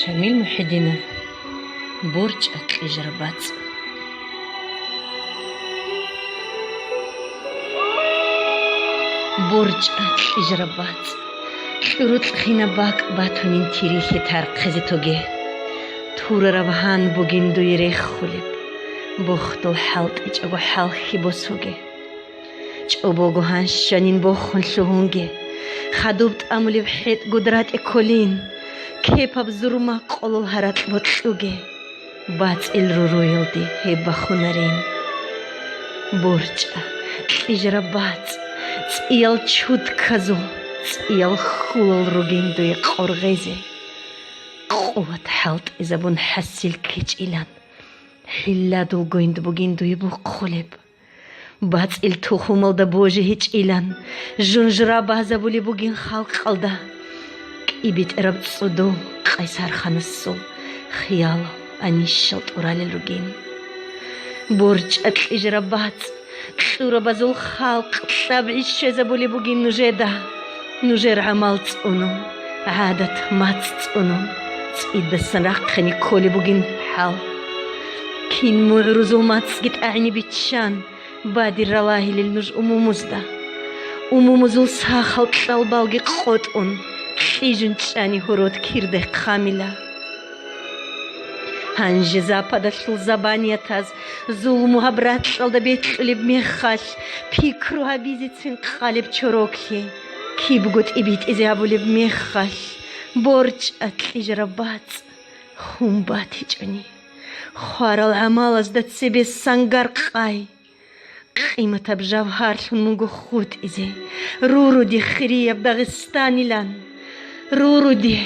شميل محدنا برج أكيجربات برج أكيجربات شروط خينا باك باتونين تيريخي تارقزي توجه تور ربهان بوغين دويريخ خولب بوختو حالت اجاغو حالخي بوسوگه چوبوغو هان شانين بوخون شوهونگه خدوبت امولي بحيط قدرات اكولين كيبا بزرما قولو هرات بوتشوگه بات الرو رويلدي هيبا خونارين برج أكيجربات تيال چود كازو تيال خولل روگين دوي قورغيزي قوة حالت إذا بون حسيل كيج إلان حلادو گويند بوگين دوي بو قولب بات التوخومل دا بوجه هيج إلان جنجرا بازا بولي بوگين خالق قلدا كيبيت إرب تصدو قيسار خانسو خيالو أني شلط أورالي روگين برج أكيجربات شورا بازول خالق تابعي الشيزا بولي بوگين نجيدا نجير عمال تقونو عادة مات تقونو تقيد سنرقني كولي بوگين حال كين معرزو ما تسقط أعني بيتشان بادي رلاهي للنج أمومزدا أمومزول ساخل تلبالغي قوتون حيجن تشاني هرود كيرده خاملة هنجزا بدشل زبانية تاز ظلمها برات شلدا بيت قلب ميخاش بيكروها بيزي تنقالب چروكي كي بقوت إبيت إذا بولب ميخاش برج أكيجربات هم باتي جاني خوار العمال ازدت سبي سنگر قاي قيمة بجوهر منگو خود إزي رورو دي خرية بدغستاني لان رورو دي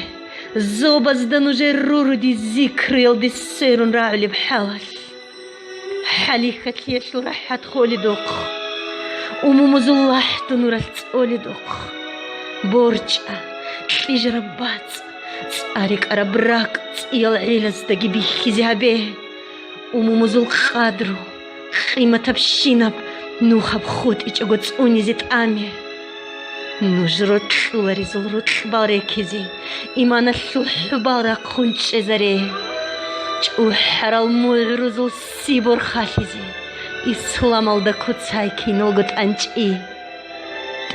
زوب ازدنو جي رورو دي ذكريل دي سيرون راعلي بحاول حليخة ليش راح تخولي دوق ومومزولاح تنور تقولي دوق برج أكيجربات أريك أربراك تيال عيلز دقي بيخي زهبه ومومزول خادرو قيمة بشينب نوخا بخود إج أقود سؤوني زيت آمي نجرد لوري زلرد باريكيزي إيمانا اللوح بارك خونش زريه جو حرال معرزو سيبور خاليزي إسلام الدكوت سايكي نلغد أنج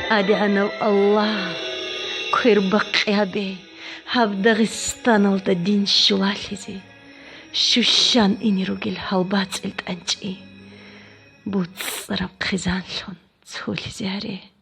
تادي عنا الله كوير بقيا بي هبدغستان الدا دين شواليزي شوشان إني روغيل هالبات إلت أنجي بوت صرب خزان لون تولي زهري